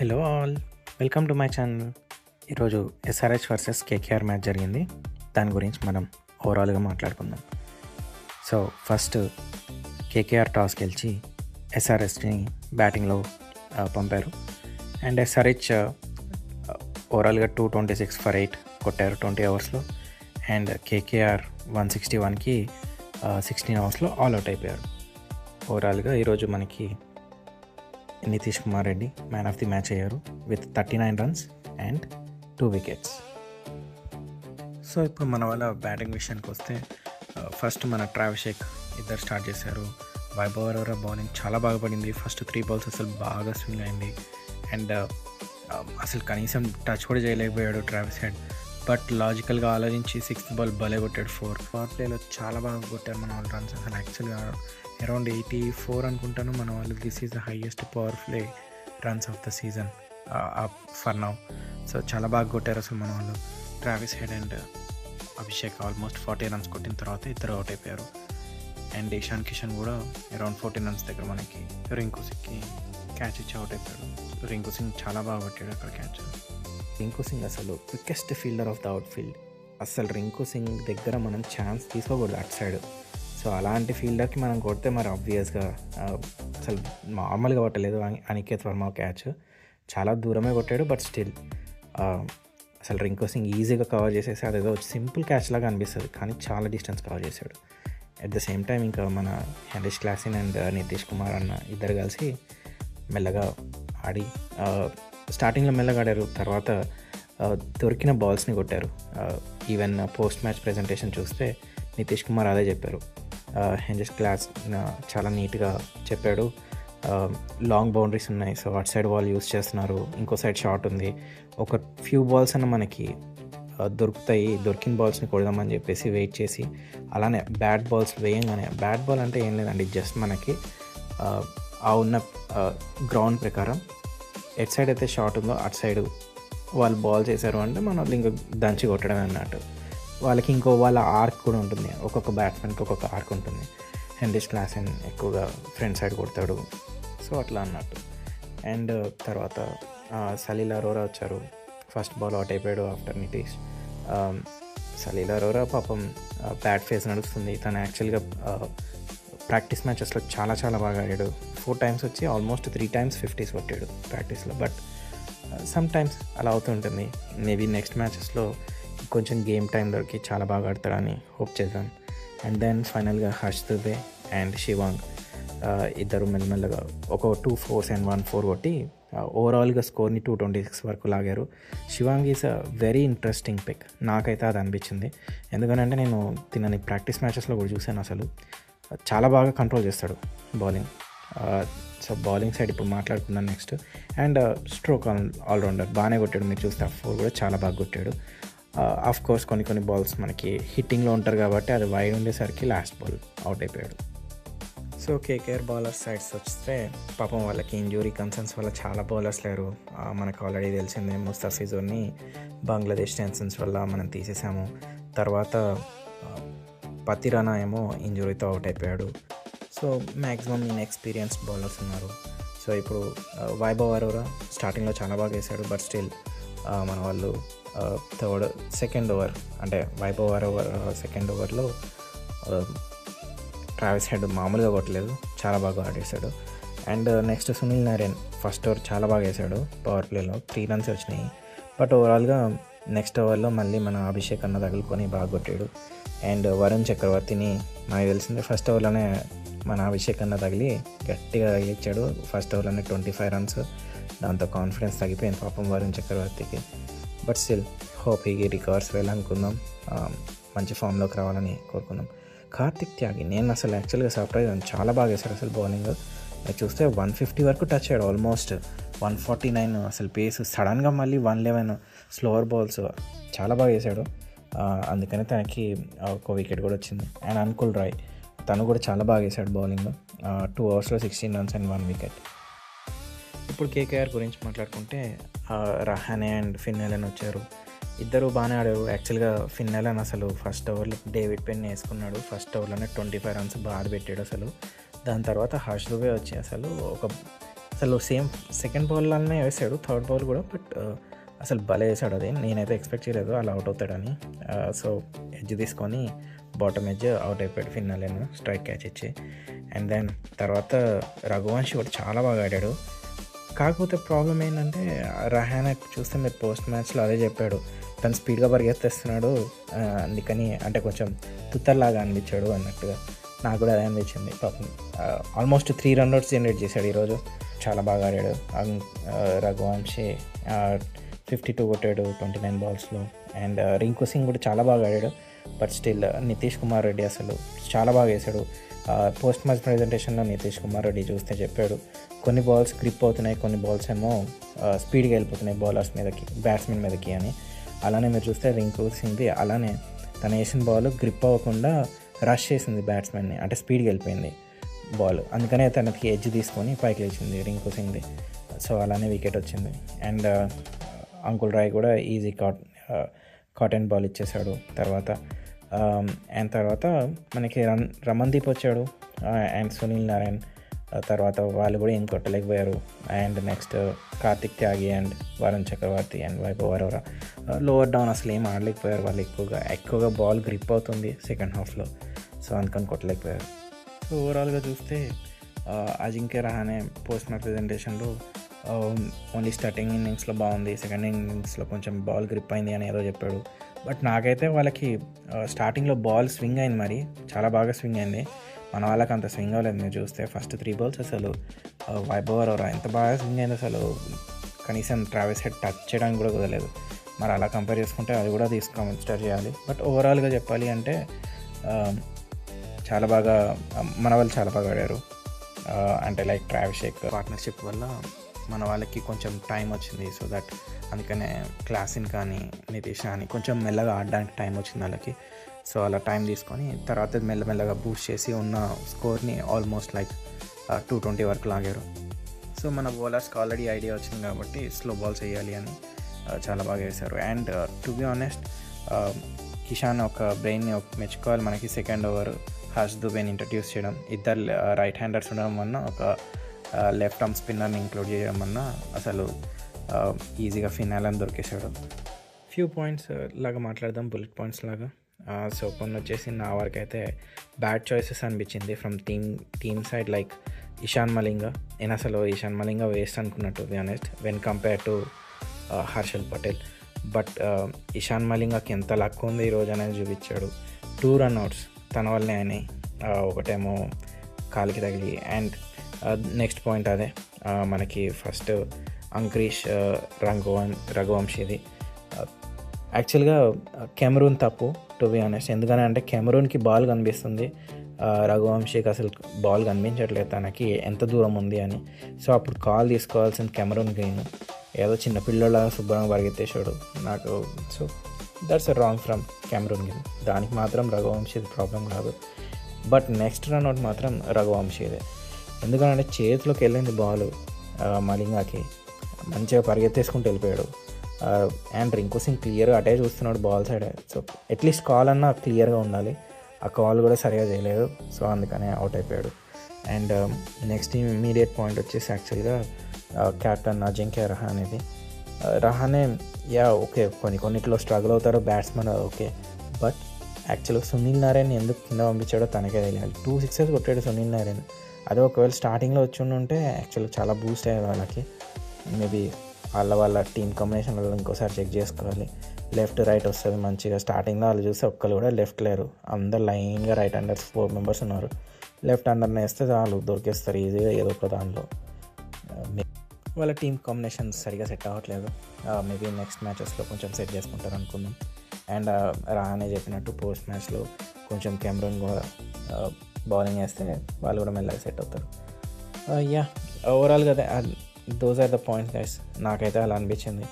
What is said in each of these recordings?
Hello all, welcome to my channel. ఈరోజు SRH versus KKR match జరిగింది. దాని గురించి మనం ఓవరాల్గా మాట్లాడుకుందాం. సో ఫస్ట్ కేకేఆర్ టాస్ గెలిచి ఎస్ఆర్హెచ్ని బ్యాటింగ్లో పంపారు. అండ్ ఎస్ఆర్హెచ్ ఓవరాల్గా 226 for 8 కొట్టారు 20 ఓవర్స్లో. అండ్ కేకేఆర్ 161కి 16 ఓవర్స్లో ఆల్అవుట్ అయిపోయారు. ఓవరాల్గా ఈరోజు మనకి Nitish Kumar Reddy man of the match అయ్యారు with 39 runs and 2 wickets. So ఇప్పుడు మన వాళ్ళ బ్యాటింగ్ విషయానికి వస్తే ఫస్ట్ మన ట్రావిషేక్ ఇద్దరు స్టార్ట్ చేశారు. వైభవ్ అరోరా బౌలింగ్ చాలా బాగా పడింది. ఫస్ట్ 3 balls అసలు బాగా స్వింగ్ అయింది. అండ్ అసలు కనీసం టచ్ కూడా చేయలేకపోయాడు ట్రావిస్ హెడ్. బట్ లాజికల్గా ఆలోచించి 6th ball భలే కొట్టాడు 4. పవర్ ప్లేలో చాలా బాగా కొట్టారు మన వాళ్ళు రన్స్. అసలు యాక్చువల్గా అరౌండ్ 84 అనుకుంటాను మన వాళ్ళు. This is the highest power play runs of the season for now. So చాలా బాగా కొట్టారు అసలు మన వాళ్ళు. Travis head and Abhishek almost 40 runs కొట్టిన తర్వాత ఇద్దరు అవుట్ అయిపోయారు. అండ్ ఇషాన్ కిషన్ కూడా అరౌండ్ 14 runs దగ్గర మనకి రింకు సింగ్కి క్యాచ్ ఇచ్చి అవుట్ అయిపోయాడు. రింకు సింగ్ చాలా బాగా కొట్టాడు అక్కడ క్యాచ్. రింకు సింగ్ అసలు quickest fielder of the out field. అసలు రింకు సింగ్ దగ్గర మనం ఛాన్స్ తీసుకోకూడదు అటు సైడ్. సో అలాంటి ఫీల్డర్కి మనం కొడితే మరి ఆబ్వియస్గా అసలు నార్మల్గా కొట్టలేదు అనికేత్ వర్మ క్యాచ్. చాలా దూరమే కొట్టాడు. బట్ స్టిల్ అసలు రింకు సింగ్ ఈజీగా కవర్ చేసేసి అదేదో సింపుల్ క్యాచ్ లాగా అనిపిస్తుంది, కానీ చాలా డిస్టెన్స్ కవర్ చేశాడు. అట్ ద సేమ్ టైం ఇంకా మన హరీష్ క్లాసిన్ అండ్ నితీష్ కుమార్ అన్న ఇద్దరు కలిసి మెల్లగా ఆడి స్టార్టింగ్లో మెల్లగా ఆడారు. తర్వాత దొరికిన బాల్స్ని కొట్టారు. ఈవెన్ పోస్ట్ మ్యాచ్ ప్రెజెంటేషన్ చూస్తే నితీష్ కుమార్ అదే చెప్పారు. హెంజెస్ క్లాస్ చాలా నీట్గా చెప్పాడు. లాంగ్ బౌండరీస్ ఉన్నాయి, సో అటు సైడ్ బాల్ యూస్ చేస్తున్నారు, ఇంకో సైడ్ షార్ట్ ఉంది. ఒక ఫ్యూ బాల్స్ అన్న మనకి దొరుకుతాయి, దొరికిన బాల్స్ని కొడదామని చెప్పేసి వెయిట్ చేసి అలానే బ్యాట్ బాల్స్ వేయంగానే, బ్యాట్ బాల్ అంటే ఏం లేదండి, జస్ట్ మనకి ఆ ఉన్న గ్రౌండ్ ప్రకారం ఎట్ సైడ్ అయితే షార్ట్ ఉందో అటు సైడ్ వాళ్ళు బాల్ చేశారు అంటే మన వాళ్ళు ఇంకా దంచి కొట్టడం అన్నట్టు. వాళ్ళకి ఇంకో వాళ్ళ ఆర్క్ కూడా ఉంటుంది, ఒక్కొక్క బ్యాట్స్మెన్కి ఒక్కొక్క ఆర్క్ ఉంటుంది. హెండ్రిచ్ క్లాసెన్ ఎక్కువగా ఫ్రంట్ సైడ్ కొడతాడు, సో అట్లా అన్నట్టు. అండ్ తర్వాత సలీల్ అరోరా వచ్చారు. ఫస్ట్ బాల్ అవుట్ అయిపోయాడు ఆఫ్టర్ నితీష్. సలీల్ అరోరా పాపం బ్యాట్ ఫేస్ నడుస్తుంది. తను యాక్చువల్గా ప్రాక్టీస్ మ్యాచెస్లో చాలా చాలా బాగా ఆడాడు. 4 times వచ్చి ఆల్మోస్ట్ 3 times 50s కొట్టాడు ప్రాక్టీస్లో. బట్ సమ్ టైమ్స్ అలా అవుతుంటుంది. మేబీ నెక్స్ట్ మ్యాచెస్లో కొంచెం గేమ్ టైం దొరికి చాలా బాగా ఆడతాడని హోప్ చేద్దాం. అండ్ దెన్ ఫైనల్గా హర్ష్ దుబే అండ్ శివాంగ్ ఇద్దరు మెల్లమెల్లగా ఒక 2 4s and 1 4 కొట్టి ఓవరాల్గా స్కోర్ని 226 వరకు లాగారు. Shivang is a very interesting pick, నాకైతే అది అనిపించింది. ఎందుకంటే నేను తినని ప్రాక్టీస్ మ్యాచెస్లో కూడా చూశాను. అసలు చాలా బాగా కంట్రోల్ చేస్తాడు బౌలింగ్. సో బౌలింగ్ సైడ్ ఇప్పుడు మాట్లాడుకుందాం నెక్స్ట్. అండ్ స్ట్రోక్ ఆల్రౌండర్ బాగానే కొట్టాడు. మీరు చూస్తే 4 కూడా చాలా బాగా కొట్టాడు. ఆఫ్ కోర్స్ కొన్ని బాల్స్ మనకి హిట్టింగ్లో ఉంటారు కాబట్టి అది వైడ్ ఉండేసరికి లాస్ట్ బాల్ అవుట్ అయిపోయాడు. సో కేకేఆర్ బౌలర్స్ సైడ్స్ వస్తే పాపం వాళ్ళకి ఇంజూరీ కన్సర్న్స్ వల్ల చాలా బౌలర్స్ లేరు. మనకు ఆల్రెడీ తెలిసిందే, ముస్తాఫిజుర్ని బంగ్లాదేశ్ టెన్షన్స్ వల్ల మనం తీసేసాము. తర్వాత పతిరానా ఏమో ఇంజురీతో అవుట్ అయిపోయాడు. సో మ్యాక్సిమం ఇన్ఎక్స్పీరియన్స్డ్ బౌలర్స్ ఉన్నారు. సో ఇప్పుడు వైభవ్ అరోరా స్టార్టింగ్లో చాలా బాగా వేశాడు. బట్ స్టిల్ మన వాళ్ళు సెకండ్ ఓవర్ అంటే వైభవ్ అరోరా సెకండ్ ఓవర్లో ట్రావిస్ హెడ్ మామూలుగా కొట్టలేదు, చాలా బాగా ఆడేశాడు. And next Sunil Narine first over చాలా బాగా వేశాడు. పవర్ ప్లేలో 3 runs వచ్చినాయి. బట్ ఓవరాల్గా నెక్స్ట్ ఓవర్లో మళ్ళీ మన అభిషేక్ అన్న తగులుకొని బాగా కొట్టాడు. అండ్ వరుణ్ చక్రవర్తిని నాకు తెలిసిందే ఫస్ట్ ఓవర్లోనే మన అభిషేక్ అన్న తగిలి గట్టిగా ఇచ్చాడు. ఫస్ట్ ఓవర్లోనే 25 runs. దాంతో కాన్ఫిడెన్స్ తగ్గిపోయింది పాపం వరుణ్ చక్రవర్తికి. But still hope he recovers well అనుకుందాం, మంచి ఫామ్లోకి రావాలని కోరుకుందాం. కార్తిక్ త్యాగి నేను అసలు యాక్చువల్గా సర్ప్రైజ్ అయ్యాను, చాలా బాగా వేశాడు అసలు బౌలింగ్. చూస్తే 150 వరకు టచ్ అయ్యాడు, ఆల్మోస్ట్ 149 అసలు పేస్. సడన్గా మళ్ళీ 111 స్లోవర్ బాల్స్ చాలా బాగా వేశాడు. అందుకని తనకి ఒక వికెట్ కూడా వచ్చింది. అండ్ అంకుల్ రాయ్ తను కూడా చాలా బాగా వేశాడు bowling. 2 overs 16 runs and 1 wicket. ఇప్పుడు కేకేఆర్ గురించి మాట్లాడుకుంటే రహానే అండ్ ఫిన్ ఎలన్ వచ్చారు. ఇద్దరు బాగానే ఆడారు. యాక్చువల్గా ఫిన్ ఎలన్ అసలు ఫస్ట్ ఓవర్లో డేవిడ్ పెన్ వేసుకున్నాడు. ఫస్ట్ ఓవర్లోనే 25 runs బాగా పెట్టాడు అసలు. దాని తర్వాత హర్ష్ దుబే వచ్చి అసలు ఒక అసలు సేమ్ సెకండ్ బాల్లోనే వేసాడు, థర్డ్ బాల్ కూడా. బట్ అసలు భలే వేసాడు. అది నేనైతే ఎక్స్పెక్ట్ చేయలేదు అలా అవుట్ అవుతాడని. సో ఎడ్జ్ తీసుకొని బాటమ్ ఎడ్జ్ అవుట్ అయిపోయాడు ఫినాలేను, స్ట్రైక్ క్యాచ్ ఇచ్చి. అండ్ దెన్ తర్వాత రఘువంశీ కూడా చాలా బాగా ఆడాడు. కాకపోతే ప్రాబ్లం ఏంటంటే రహానే చూస్తే మీరు పోస్ట్ మ్యాచ్లో అదే చెప్పాడు, తను స్పీడ్గా పరిగెత్తేస్తున్నాడు, అందుకని అంటే కొంచెం తుత్తర్లాగా అనిపించాడు అన్నట్టుగా. నాకు కూడా అదే అనిపించింది. పాపం ఆల్మోస్ట్ 3 రన్అట్స్ జనరేట్ చేశాడు ఈరోజు. చాలా బాగా ఆడాడు రఘువంశీ. 52 కొట్టాడు 29 బాల్స్లో. అండ్ రింకు సింగ్ కూడా చాలా బాగా ఆడాడు. బట్ స్టిల్ నితీష్ కుమార్ రెడ్డి అసలు చాలా బాగా వేశాడు. పోస్ట్ మ్యాచ్ ప్రజెంటేషన్లో నితీష్ కుమార్ రెడ్డి చూస్తే చెప్పాడు, కొన్ని బాల్స్ గ్రిప్ అవుతున్నాయి, కొన్ని బాల్స్ ఏమో స్పీడ్గా వెళ్ళిపోతున్నాయి బౌలర్స్ మీదకి, బ్యాట్స్మెన్ మీదకి అని. అలానే మీరు చూస్తే రింకు సింగ్ది అలానే తన వేసిన బాల్ గ్రిప్ అవ్వకుండా రష్ చేసింది బ్యాట్స్మెన్ని, అంటే స్పీడ్గా వెళ్ళిపోయింది బాల్. అందుకనే తనకి ఎడ్జ్ తీసుకొని పైకి లేచింది రింకు సింగ్ది. సో అలానే వికెట్ వచ్చింది. అండ్ అంకుల్ రాయ్ కూడా ఈజీ కాటన్ బాల్ ఇచ్చేసాడు. తర్వాత మనకి రమన్దీప్ వచ్చాడు అండ్ సునీల్ నారాయణ్. తర్వాత వాళ్ళు కూడా ఏం కొట్టలేకపోయారు. And next Kartik Tyagi and Varun Chakravarthy and Vaibhav Arora lower down అసలు ఏం ఆడలేకపోయారు. వాళ్ళు ఎక్కువగా బాల్ గ్రిప్ అవుతుంది సెకండ్ హాఫ్లో, సో అందుకని కొట్టలేకపోయారు. సో ఓవరాల్గా చూస్తే అజింక్య రహానే పోస్ట్ మ్యాచ్ ప్రజెంటేషన్లో ఓన్లీ స్టార్టింగ్ ఇన్నింగ్స్లో బాగుంది, సెకండ్ ఇన్నింగ్స్లో కొంచెం బాల్ గ్రిప్ అయింది అని ఏదో చెప్పాడు. బట్ నాకైతే వాళ్ళకి స్టార్టింగ్లో బాల్ స్వింగ్ అయింది, మరి చాలా బాగా స్వింగ్ అయింది. మన వాళ్ళకి అంత స్వింగ్ అవ్వలేదు. మీరు చూస్తే ఫస్ట్ 3 బాల్స్ అసలు వైభవ్ అరోరా ఎంత బాగా స్వింగ్ అయింది, అసలు కనీసం ట్రావిస్ హెడ్ టచ్ చేయడానికి కూడా కుదరలేదు. మరి అలా కంపేర్ చేసుకుంటే అది కూడా కన్సిడర్ చేయాలి. బట్ ఓవరాల్గా చెప్పాలి అంటే చాలా బాగా మన వాళ్ళు చాలా బాగా ఆడారు. అంటే లైక్ ట్రావిస్ హెడ్ పార్ట్నర్షిప్ వల్ల మన వాళ్ళకి కొంచెం టైం వచ్చింది. సో దట్ అందుకనే క్లాసిన్ కానీ నితీష్ కానీ కొంచెం మెల్లగా ఆడడానికి టైం వచ్చింది వాళ్ళకి. సో అలా టైం తీసుకొని తర్వాత మెల్లమెల్లగా బూస్ట్ చేసి ఉన్న స్కోర్ని ఆల్మోస్ట్ లైక్ 220 వరకు లాగారు. సో మన బౌలర్స్కి ఆల్రెడీ ఐడియా వచ్చింది కాబట్టి స్లో బాల్స్ వేయాలి అని చాలా బాగా వేశారు. And to be honest Kishan ఒక బ్రెయిన్ని మెచ్చుకోవాలి. మనకి సెకండ్ ఓవర్ హర్ష్ దుబేని ఇంట్రడ్యూస్ చేయడం, ఇద్దరు రైట్ హ్యాండర్స్ ఉండడం వలన ఒక లెఫ్ట్ ఆర్మ్ స్పిన్నర్ని ఇంక్లూడ్ చేయడం వలన అసలు ఈజీగా ఫినాలని దొరికేశాడు. ఫ్యూ పాయింట్స్ లాగా మాట్లాడదాం, బుల్లెట్ పాయింట్స్ లాగా. సో కొన్ని వచ్చేసి నా వరకు అయితే బ్యాడ్ చాయిసెస్ అనిపించింది from team side. Like Ishan Malinga, నేను అసలు ఇషాన్ మలింగ వేస్ట్ అనుకున్నట్టు be honest when compare to Harshal Patel. But Ishan మలింగకి ఎంత లక్ ఉంది ఈరోజు అనేది చూపించాడు. 2 రన్అట్స్ తన వల్లనే అయినాయి, ఒకటేమో కాలికి తగిలి. అండ్ నెక్స్ట్ పాయింట్ అదే మనకి ఫస్ట్ అంక్రీష్ రఘువంశీది. యాక్చువల్గా కెమెరూన్ తప్పు టు బి ఆనెస్ట్. ఎందుకని అంటే కెమెరూన్కి బాల్ కనిపిస్తుంది, రఘువంశీకి అసలు బాల్ కనిపించట్లేదు తనకి ఎంత దూరం ఉంది అని. సో అప్పుడు కాల్ తీసుకోవాల్సింది కెమెరూన్ గ్రీన్, ఏదో చిన్న పిల్లలాగా శుభ్రంగా పరిగెత్తేశాడు నాకు. So that's a wrong from Cameroon green. దానికి మాత్రం రఘువంశీది ప్రాబ్లం కాదు. బట్ నెక్స్ట్ రన్అట్ మాత్రం రఘువంశీదే. ఎందుకంటే చేతిలోకి వెళ్ళింది బాల్ మలింగాకి, మంచిగా పరిగెత్తేసుకుంటూ వెళ్ళిపోయాడు. అండ్ రింకు సింగ్ క్లియర్గా అటే చూస్తున్నాడు ball side. So at least call అన్నా క్లియర్గా ఉండాలి, ఆ కాల్ కూడా సరిగా చేయలేదు. సో అందుకనే అవుట్ అయిపోయాడు. అండ్ నెక్స్ట్ ఇమీడియట్ పాయింట్ వచ్చేసి యాక్చువల్గా కెప్టెన్ అజింక్య రహానే ఓకే కొన్నిట్లో స్ట్రగుల్ అవుతారు బ్యాట్స్మెన్, ఓకే. బట్ యాక్చువల్గా సునీల్ నారాయణ్ ఎందుకు కింద పంపించాడో తనకే తెలియాలి. 2 సిక్సెస్ కొట్టాడు సునీల్ నారాయణ్. అదే ఒకవేళ స్టార్టింగ్లో వచ్చి ఉంటే యాక్చువల్గా చాలా బూస్ట్ అయ్యేది వాళ్ళకి. మేబీ వాళ్ళ టీమ్ కాంబినేషన్లో ఇంకోసారి చెక్ చేసుకోవాలి. లెఫ్ట్ రైట్ వస్తుంది మంచిగా. స్టార్టింగ్లో వాళ్ళు చూస్తే ఒక్కరు కూడా లెఫ్ట్ లేరు, అందరు లైన్గా రైట్ హ్యాండర్స్ 4 మెంబర్స్ ఉన్నారు. లెఫ్ట్ హ్యాండర్ని వేస్తే వాళ్ళు దొరికేస్తారు ఈజీగా ఏదో ఒక దాంట్లో. వాళ్ళ టీమ్ కాంబినేషన్ సరిగా సెట్ అవ్వట్లేదు. మేబీ నెక్స్ట్ మ్యాచెస్లో కొంచెం సెట్ చేసుకుంటారు అనుకుందాం. అండ్ రానే చెప్పినట్టు పోస్ట్ మ్యాచ్లో కొంచెం కెమెరూన్ కూడా బౌలింగ్ వేస్తే వాళ్ళు కూడా మెల్లగా సెట్ అవుతారు. ఓవరాల్గా those are the points guys. నాకైతే అలా అనిపించింది.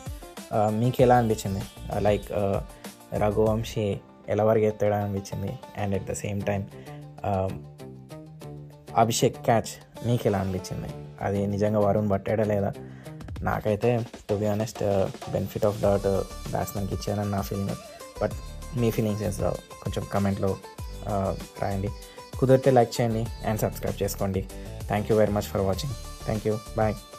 మీకు ఎలా అనిపించింది? లైక్ రఘువంశీ ఎలా పరిగెత్తాడు అనిపించింది. And at the same time Abhishek catch మీకు ఎలా అనిపించింది? అది నిజంగా వరుణ్ పట్టాడా లేదా? నాకైతే to be honest benefit of doubt బ్యాట్స్మెన్కి ఇచ్చారని నా ఫీలింగ్. బట్ మీ ఫీలింగ్స్ ఏంటో కొంచెం కమెంట్లో రాయండి. కుదిరితే లైక్ చేయండి అండ్ సబ్స్క్రైబ్ చేసుకోండి. Thank you very much for watching. Thank you, bye.